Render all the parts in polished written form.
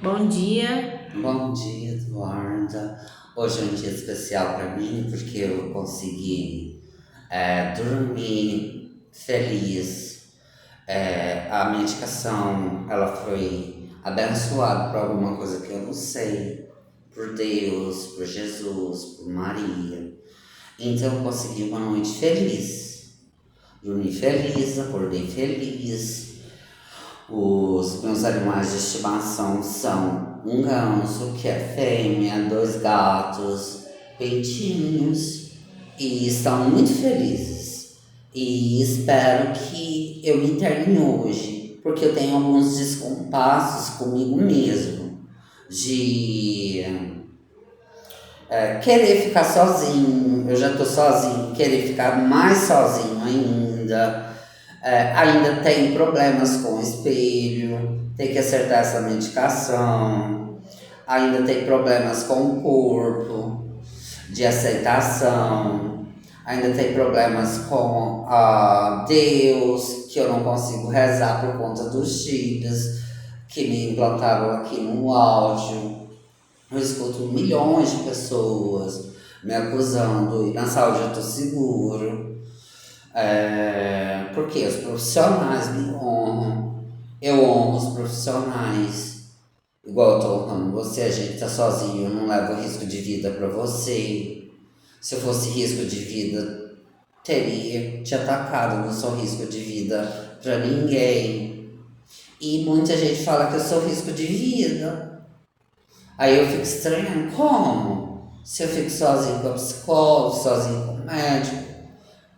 Bom dia. Bom dia, Eduarda. Hoje é um dia especial para mim porque eu consegui dormir feliz. A medicação ela foi abençoada por alguma coisa que eu não sei, por Deus, por Jesus, por Maria. Então eu consegui uma noite feliz. Dormi feliz, acordei feliz. Os meus animais de estimação são um ganso, que é fêmea, dois gatos, peitinhos, e estão muito felizes. E espero que eu me interne hoje, porque eu tenho alguns descompassos comigo mesmo, de querer ficar sozinho. Eu já tô sozinho, querer ficar mais sozinho ainda. Ainda tem problemas com o espelho, tem que acertar essa medicação, ainda tem problemas com o corpo, de aceitação, ainda tem problemas com Deus, que eu não consigo rezar por conta dos chips que me implantaram aqui no áudio. Eu escuto milhões de pessoas me acusando, e na saúde eu tô seguro. Porque os profissionais me honram, eu honro os profissionais, igual eu tô honrando você. A gente tá sozinho, eu não levo risco de vida para você. Se eu fosse risco de vida, teria te atacado, eu não sou risco de vida para ninguém. E muita gente fala que eu sou risco de vida. Aí eu fico estranhando, como? Se eu fico sozinho com a psicóloga, sozinho com o médico,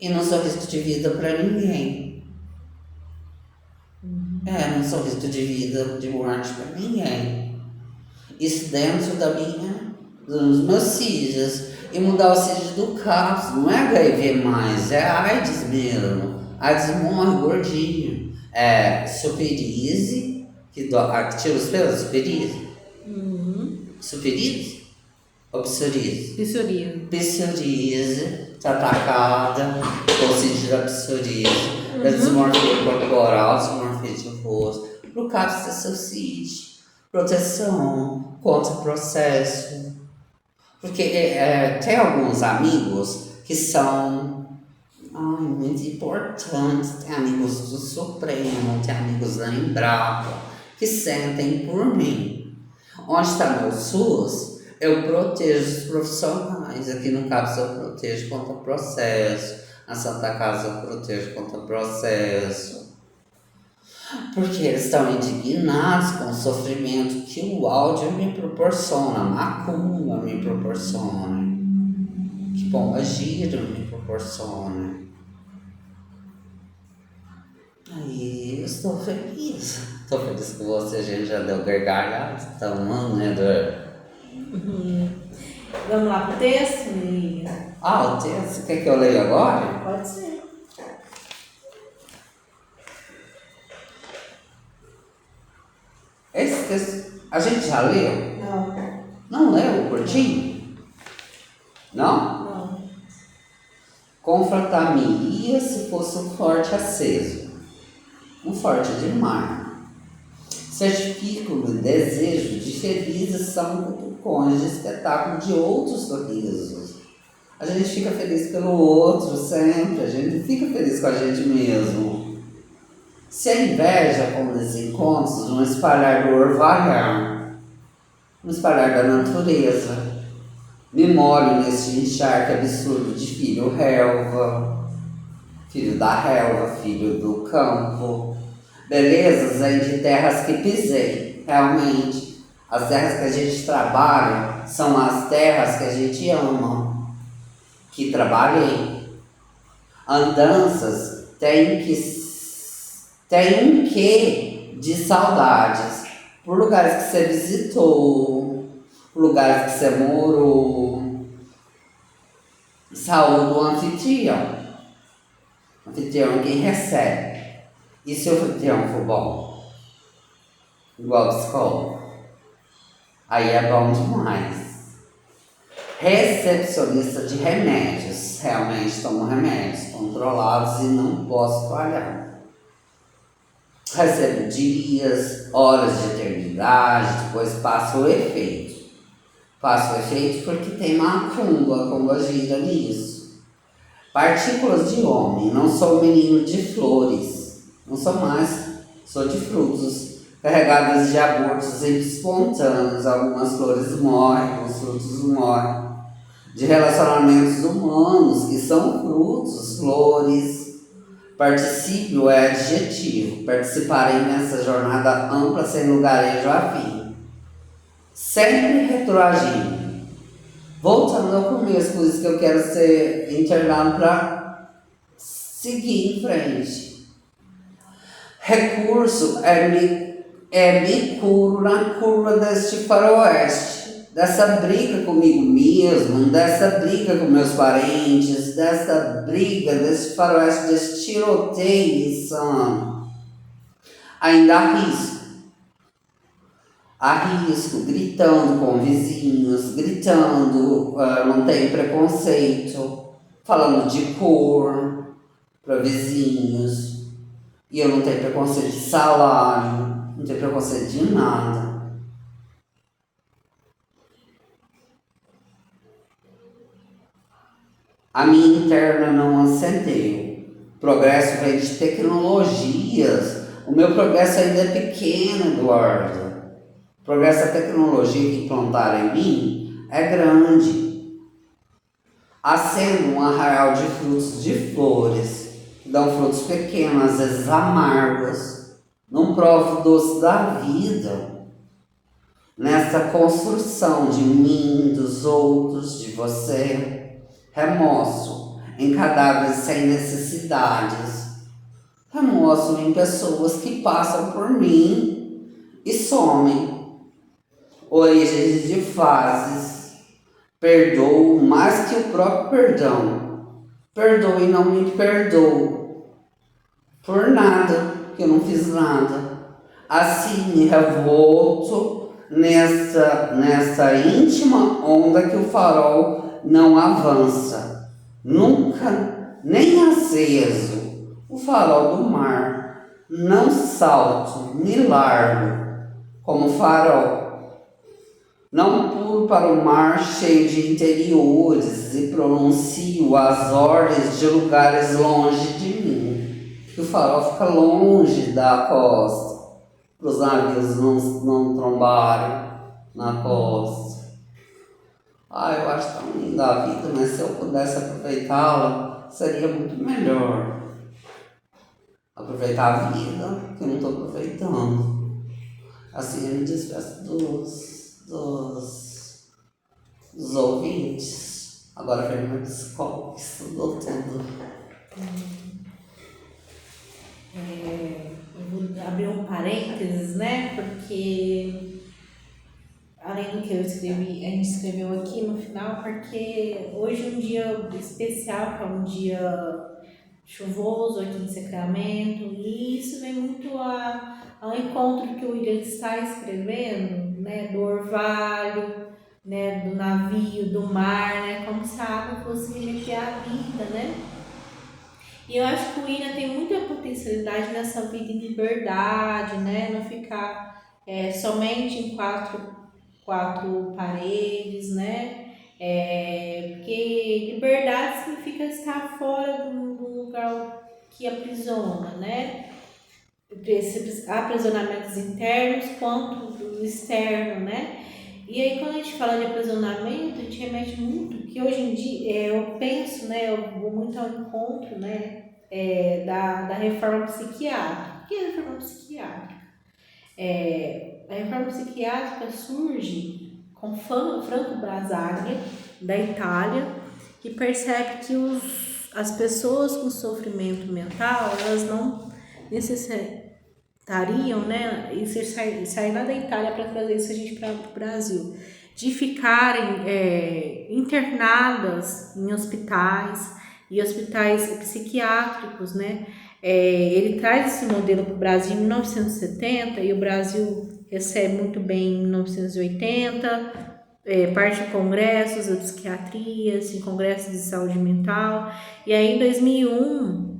e não sou risco de vida para ninguém. Não sou risco de vida, de morte para ninguém. Isso dentro dos meus CIDs. E mudar o CID do CAPS, não é HIV+, é AIDS mesmo. AIDS morre gordinho. É superize, que tira os pelos, superize. Superize? Ou psoríase? Psoríase. Psoríase, tá atacada com CID da psoríase. Da desmorfia corporal, desmorfia de rosto. No caso, ter seu CID. Proteção contra o processo. Porque tem alguns amigos que são muito importantes. Tem amigos do Supremo, tem amigos da Embrapa, que sentem por mim. Onde está meu SUS, eu protejo os profissionais. Aqui no CAPS eu protejo contra o processo. Na Santa Casa eu protejo contra o processo. Porque eles estão indignados com o sofrimento que o áudio me proporciona, a macumba me proporciona, que Pomba Gira me proporciona. Aí eu estou feliz. Estou feliz com você, a gente já deu gargalhada, tá amando, né, Eduardo? Vamos lá pro texto, Lívia? O texto, você quer que eu leia agora? Pode ser. Esse texto, a gente já leu? Não. Não leu o curtinho? Não? Não. Confrontar-me-ia se fosse um forte aceso, um forte de mar. Certifico-me o desejo de felizes são cutucões de espetáculo de outros sorrisos. A gente fica feliz pelo outro sempre, a gente fica feliz com a gente mesmo. Se a inveja, como desencontros, um espalhar do orvalhar, um espalhar da natureza, me molho neste encharque absurdo de filho-relva, filho da relva, filho do campo. Belezas aí de terras que pisei, realmente. As terras que a gente trabalha são as terras que a gente ama, que trabalhei. Andanças tem um quê de saudades por lugares que você visitou, por lugares que você morou. Saúde do anfitrião. O anfitrião é quem recebe. E se o anfitrião for bom? Igual psicólogo? Aí é bom demais. Recepcionista de remédios. Realmente tomo remédios controlados e não posso falhar. Recebo dias, horas de eternidade, depois passa o efeito. Passa o efeito porque tem macumba, a macumba gira nisso. Partículas de homem, não sou menino de flores, não sou mais, sou de frutos, carregadas de abortos espontâneos, algumas flores morrem, alguns frutos morrem. De relacionamentos humanos, que são frutos, flores. Particípio é adjetivo, participarei nessa jornada ampla sem lugarejo a fim. Sempre retroagindo. Voltando ao começo, por isso que eu quero ser internado para seguir em frente. Recurso me curo na curva deste faroeste. Dessa briga comigo mesmo, dessa briga com meus parentes, dessa briga, desse faroeste, desse tiroteio insano. Ainda arrisco, gritando com vizinhos, gritando, não tenho preconceito, falando de cor para vizinhos, e eu não tenho preconceito de salário, não tenho preconceito de nada. A minha interna não ascendeu. Progresso vem de tecnologias. O meu progresso ainda é pequeno, Eduardo. O progresso da tecnologia que implantaram em mim é grande. Acendo um arraial de frutos de flores, que dão frutos pequenos, às vezes amargos. Não provo o doce da vida. Nessa construção de mim, dos outros, de você. Remoço em cadáveres sem necessidades. Remoço em pessoas que passam por mim e somem. Origens de fases. Perdoo mais que o próprio perdão. Perdoo e não me perdoo. Por nada, que eu não fiz nada. Assim me revolto nessa íntima onda que o farol não avança, nunca, nem aceso, o farol do mar, não salto, me largo, como farol, não pulo para o mar cheio de interiores e pronuncio as ordens de lugares longe de mim, que o farol fica longe da costa, para os navios não trombarem na costa. Eu acho tão linda a vida, mas se eu pudesse aproveitá-la, seria muito melhor. Aproveitar a vida, que eu não estou aproveitando. Assim eu me despeço dos ouvintes. Agora vem meu psicólogo, que estudou tudo. Eu vou abrir um parênteses, né? Porque além do que eu escrevi, a gente escreveu aqui no final, porque hoje é um dia especial, que é um dia chuvoso aqui em Sacramento, e isso vem muito ao encontro que o William está escrevendo, né, do orvalho, né, do navio, do mar, né, como se a água fosse remeter à vida, né? E eu acho que o William tem muita potencialidade nessa vida em liberdade, né, não ficar somente em quatro paredes, né? Porque liberdade significa estar fora do lugar que aprisiona, né? Aprisionamentos internos quanto do externo, né? E aí quando a gente fala de aprisionamento, a gente remete muito, que hoje em dia eu penso, né? Eu vou muito ao encontro, né? Da reforma psiquiátrica. O que é a reforma psiquiátrica? A reforma psiquiátrica surge com Franco Basaglia, da Itália, que percebe que as pessoas com sofrimento mental, elas não necessitariam, né, sair lá da Itália para trazer isso a gente para o Brasil, de ficarem internadas em hospitais e hospitais psiquiátricos, né? Ele traz esse modelo para o Brasil em 1970 e o Brasil recebe muito bem em 1980, parte de congressos de psiquiatria, assim, congressos de saúde mental, e aí em 2001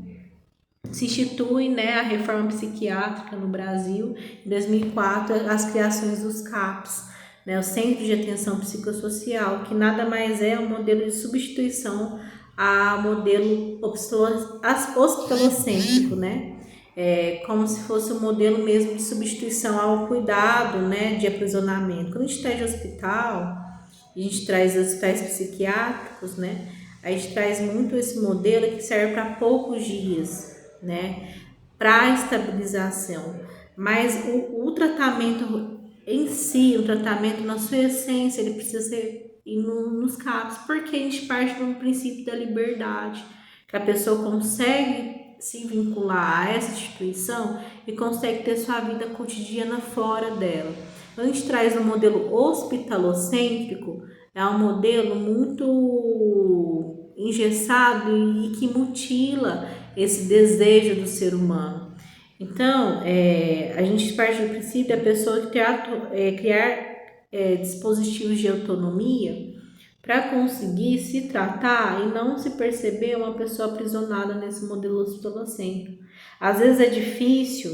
se institui, né, a reforma psiquiátrica no Brasil, em 2004, as criações dos CAPs, né, o Centro de Atenção Psicossocial, que nada mais é um modelo de substituição a modelo hospitalocêntrico, né, como se fosse um modelo mesmo de substituição ao cuidado, né, de aprisionamento. Quando a gente está de hospital, a gente traz hospitais psiquiátricos, né, a gente traz muito esse modelo que serve para poucos dias, né, para estabilização, mas o tratamento em si, o tratamento na sua essência, ele precisa ser nos CAPs, porque a gente parte do princípio da liberdade, que a pessoa consegue se vincular a essa instituição e consegue ter sua vida cotidiana fora dela. Quando a gente traz um modelo hospitalocêntrico, é um modelo muito engessado e que mutila esse desejo do ser humano. Então, a gente parte do princípio da pessoa criar dispositivos de autonomia para conseguir se tratar e não se perceber uma pessoa aprisionada nesse modelo hospitalocêntrico. Às vezes é difícil,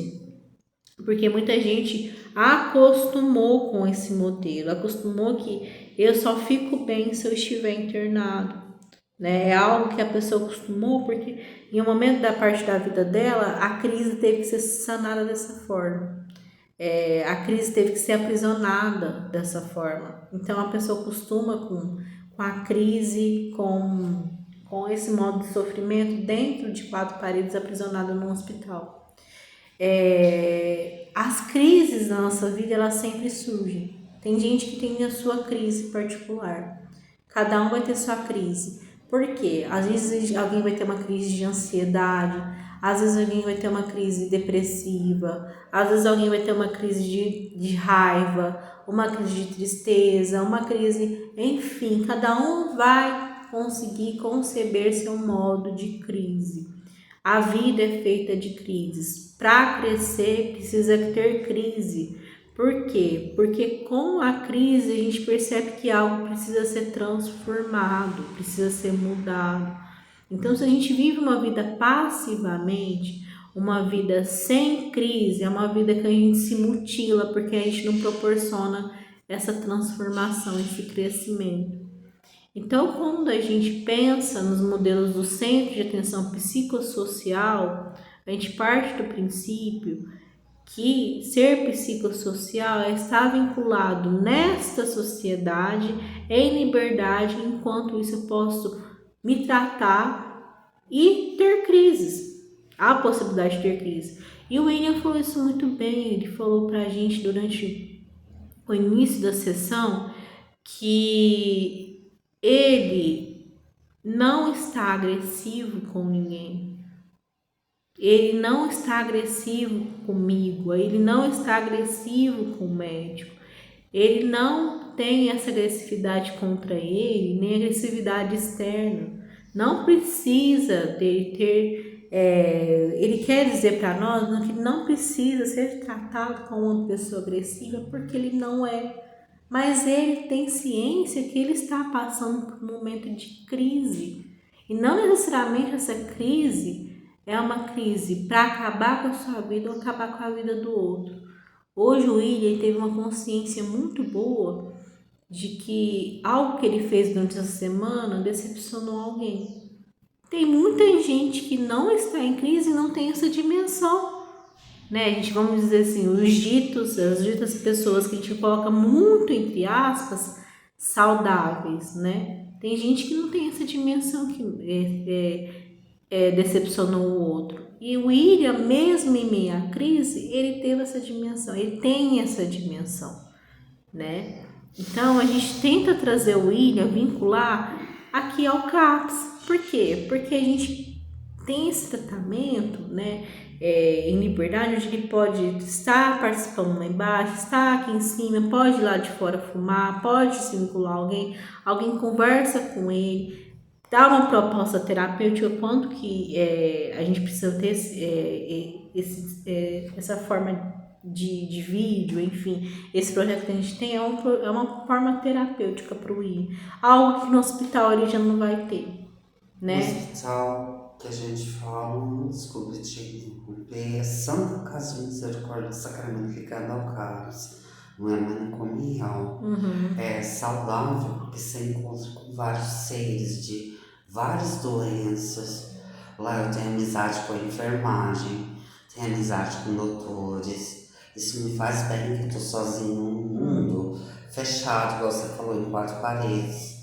porque muita gente acostumou com esse modelo, acostumou que eu só fico bem se eu estiver internado, né? É algo que a pessoa acostumou porque em um momento da parte da vida dela, a crise teve que ser sanada dessa forma. A crise teve que ser aprisionada dessa forma. Então a pessoa acostuma com a crise, com esse modo de sofrimento dentro de 4 paredes, aprisionada num hospital. As crises na nossa vida, elas sempre surgem. Tem gente que tem a sua crise particular. Cada um vai ter sua crise. Por quê? Às vezes alguém vai ter uma crise de ansiedade, às vezes alguém vai ter uma crise depressiva, às vezes alguém vai ter uma crise de raiva, uma crise de tristeza, uma crise... Enfim, cada um vai conseguir conceber seu modo de crise. A vida é feita de crises. Para crescer, precisa ter crise. Por quê? Porque com a crise a gente percebe que algo precisa ser transformado, precisa ser mudado. Então, se a gente vive uma vida passivamente, uma vida sem crise, é uma vida que a gente se mutila, porque a gente não proporciona essa transformação, esse crescimento. Então, quando a gente pensa nos modelos do Centro de Atenção Psicossocial, a gente parte do princípio que ser psicossocial é estar vinculado nesta sociedade em liberdade, enquanto isso eu posso me tratar e ter crises. Há a possibilidade de ter crise. E o William falou isso muito bem, ele falou pra gente durante o início da sessão que ele não está agressivo com ninguém. Ele não está agressivo comigo, ele não está agressivo com o médico. Ele não tem essa agressividade contra ele, nem agressividade externa. Não precisa ter ele quer dizer para nós que não precisa ser tratado como uma pessoa agressiva, porque ele não é. Mas ele tem ciência que ele está passando por um momento de crise. E não necessariamente essa crise é uma crise para acabar com a sua vida ou acabar com a vida do outro. Hoje o William teve uma consciência muito boa de que algo que ele fez durante essa semana decepcionou alguém. Tem muita gente que não está em crise e não tem essa dimensão, né? A gente, vamos dizer assim, as ditas pessoas que a gente coloca muito entre aspas, saudáveis, né? Tem gente que não tem essa dimensão que decepcionou o outro. E o William, mesmo em meio à crise, ele teve essa dimensão, ele tem essa dimensão, né? Então, a gente tenta trazer o William, vincular aqui ao CAPS. Por quê? Porque a gente tem esse tratamento, né, em liberdade, onde ele pode estar participando lá embaixo, estar aqui em cima, pode ir lá de fora fumar, pode se vincular a alguém conversa com ele, dá uma proposta terapêutica, quanto que a gente precisa ter essa forma de vídeo, enfim, esse projeto que a gente tem é uma forma terapêutica para o William, algo que no hospital ele já não vai ter, né? No hospital que a gente fala, desculpe te interromper, é Santa Casa de Misericórdia do Sacramento ligado ao cálice. Não é manicomial. É saudável porque você encontra com vários seres de várias doenças. Lá eu tenho amizade com a enfermagem, tenho amizade com doutores. Isso me faz bem, que eu tô sozinho num mundo fechado, igual você falou, em quatro paredes.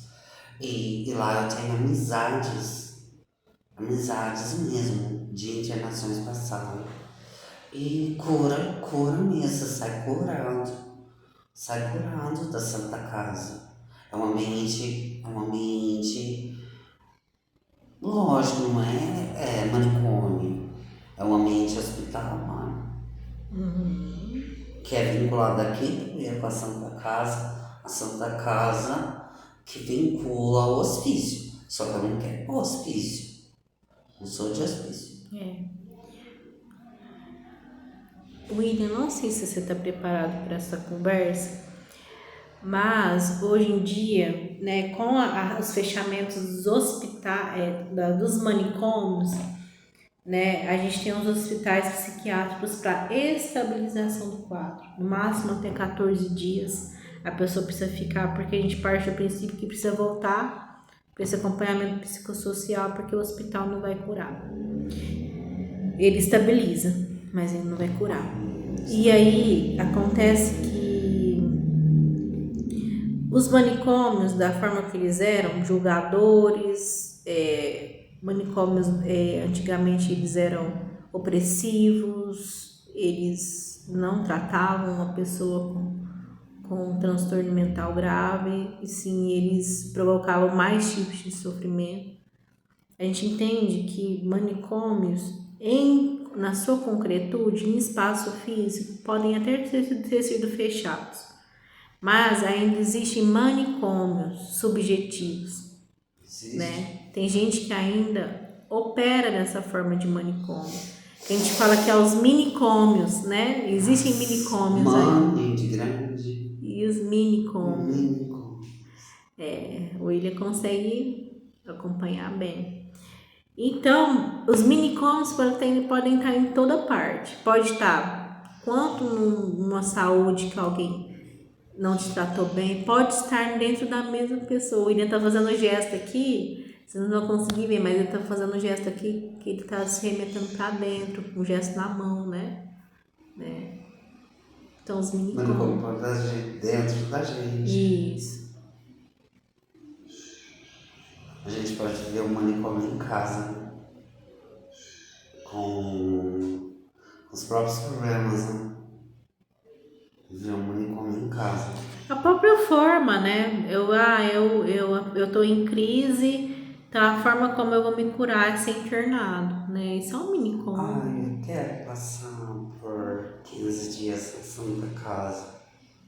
E lá eu tenho amizades mesmo, de internações passadas. E cura mesmo, sai curando da Santa Casa. É uma mente, lógico, não é manicômio, é um ambiente hospitalar, que é vinculado aqui primeiro com a Santa Casa que vincula ao hospício, só que eu não quero hospício, não sou de hospício. William, não sei se você está preparado para essa conversa, mas hoje em dia, né, com os fechamentos dos hospitais, dos manicômios, né, a gente tem os hospitais psiquiátricos para estabilização do quadro, no máximo até 14 dias a pessoa precisa ficar, porque a gente parte do princípio que precisa voltar para esse acompanhamento psicossocial, porque o hospital não vai curar. Ele estabiliza, mas ele não vai curar. E aí acontece que os manicômios, da forma que eles eram, julgadores, manicômios, antigamente eles eram opressivos, eles não tratavam uma pessoa com um transtorno mental grave, e sim, eles provocavam mais tipos de sofrimento. A gente entende que manicômios, na sua concretude, em espaço físico, podem até ter sido fechados, mas ainda existem manicômios subjetivos, né? Tem gente que ainda opera dessa forma de manicômio. A gente fala que é os minicômios, né? Existem minicômios aí. De grande. E os minicômios. O William consegue acompanhar bem. Então, os minicômios podem estar em toda parte. Pode estar quanto numa saúde que alguém não te tratou bem, pode estar dentro da mesma pessoa. O William está fazendo gesto aqui, vocês não vão conseguir ver, mas ele está fazendo gesto aqui que ele está se remetendo para dentro, com um gesto na mão, né? Então, os minicômios. Manicômio pode estar dentro da gente. Isso. A gente pode ver um manicômio em casa, né? Com os próprios problemas, né? Ver um manicômio em casa. A própria forma, né? Eu tô em crise, então a forma como eu vou me curar é ser internado, né? Isso é um minicômio. Eu quero passar por 15 dias na Santa Casa,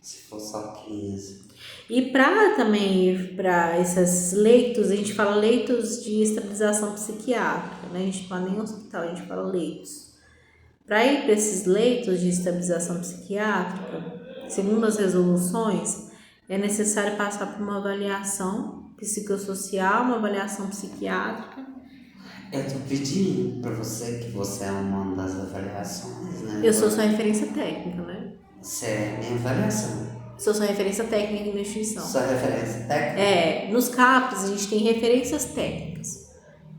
se for só 15. E para esses leitos, a gente fala leitos de estabilização psiquiátrica, né? A gente fala nem hospital, a gente fala leitos. Para ir para esses leitos de estabilização psiquiátrica, segundo as resoluções, é necessário passar por uma avaliação psicossocial, uma avaliação psiquiátrica. Eu tô pedindo para você, que você é uma das avaliações, né? Eu sou sua referência técnica, né? Você é minha avaliação. Sou sua referência técnica em instituição. Sua referência técnica? Nos CAPs a gente tem referências técnicas.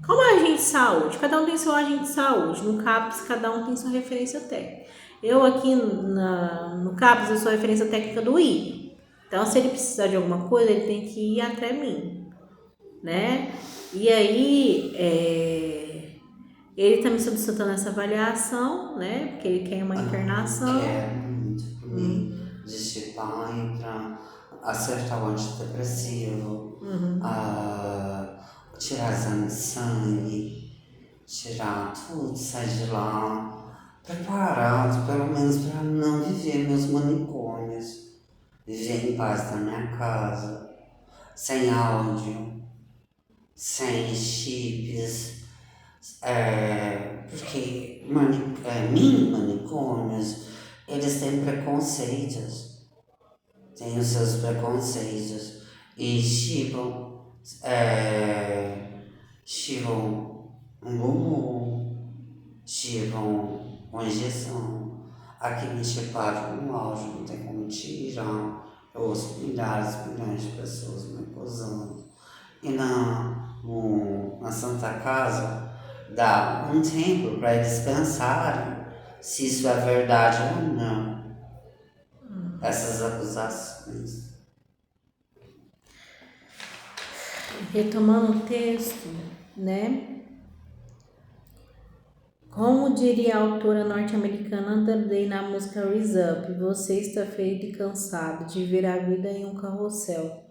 Como agente de saúde, cada um tem seu agente de saúde. No CAPS, cada um tem sua referência técnica. Eu aqui no CAPS, eu sou a referência técnica do William. Então, se ele precisar de alguma coisa, ele tem que ir até mim, né? E aí, ele está me solicitando essa avaliação, né? Porque ele quer uma internação. Quero muito por mim. Dissipar e para acertar o antidepressivo, tirar exame de sangue, tirar tudo, sair de lá preparado, pelo menos para não viver meus manicômios, viver em paz na minha casa, sem áudio, sem chips, porque mini manicômios, eles têm preconceitos, têm os seus preconceitos e chipam um bumbum, tiram uma injeção. Aqui me separa um áudio, não tem como tirar. Eu ouço milhares e milhões de pessoas me acusando. E na Santa Casa dá um tempo para eles pensarem se isso é verdade ou não. Essas acusações. Retomando o texto, né? Como diria a autora norte-americana Andra Day na música Rise Up, você está feito e cansado de ver a vida em um carrossel.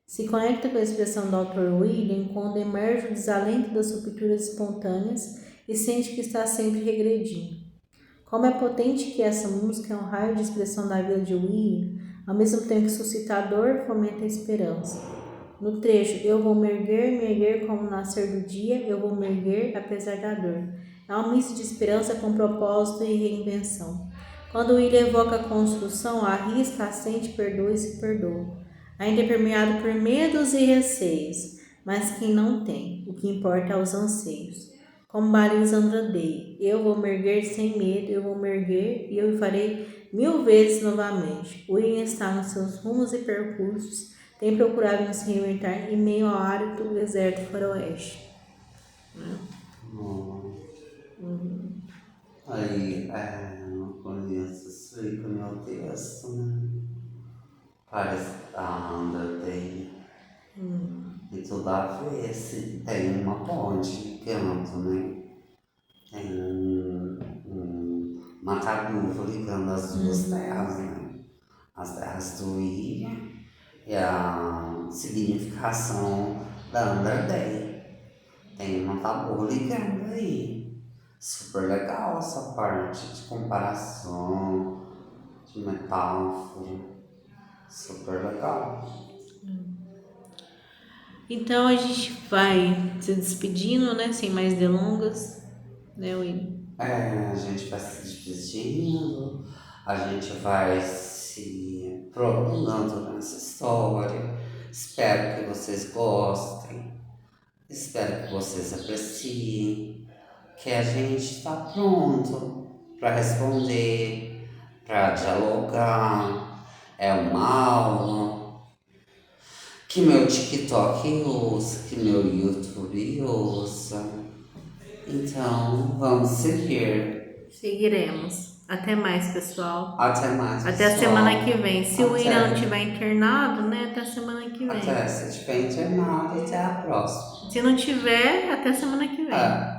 Se conecta com a expressão do autor William quando emerge o desalento das rupturas espontâneas e sente que está sempre regredindo. Como é potente que essa música é um raio de expressão da vida de William, ao mesmo tempo que suscita a dor, fomenta a esperança. No trecho, eu vou me erguer como o nascer do dia, eu vou me erguer apesar da dor. É um misto de esperança com propósito e reinvenção. Quando William evoca a construção, arrisca, assente, perdoa e se perdoa. Ainda é permeado por medos e receios, mas quem não tem, o que importa é os anseios. Como baliza Andra Day, eu vou me erguer sem medo, eu vou me erguer e eu o farei 1000 vezes novamente. William está nos seus rumos e percursos, tem procurado se reinventar em meio ao árido deserto faroeste. Aí, não conheço isso aí com o meu texto, né? Parece que tá Andra Day. E tudo a ver se tem uma ponte de canto, né? Tem uma caduva ligando as duas terras, né? As terras do William e a significação da Andra Day. Tem uma tabu ligando aí. Super legal essa parte de comparação, de metáfora. Super legal. Então a gente vai se despedindo, né? Sem mais delongas, né, William? A gente vai se despedindo, a gente vai se prolongando nessa história. Espero que vocês gostem, espero que vocês apreciem, que a gente está pronto para responder, para dialogar. É uma aula que meu TikTok usa, que meu YouTube usa. Então, vamos seguir. Seguiremos. Até mais, pessoal. Até mais, Até a pessoal. semana que vem. Se o William Até. não estiver internado, né? Até a semana que vem. Até, se tiver internado, até a próxima. Se não tiver, até a semana que vem.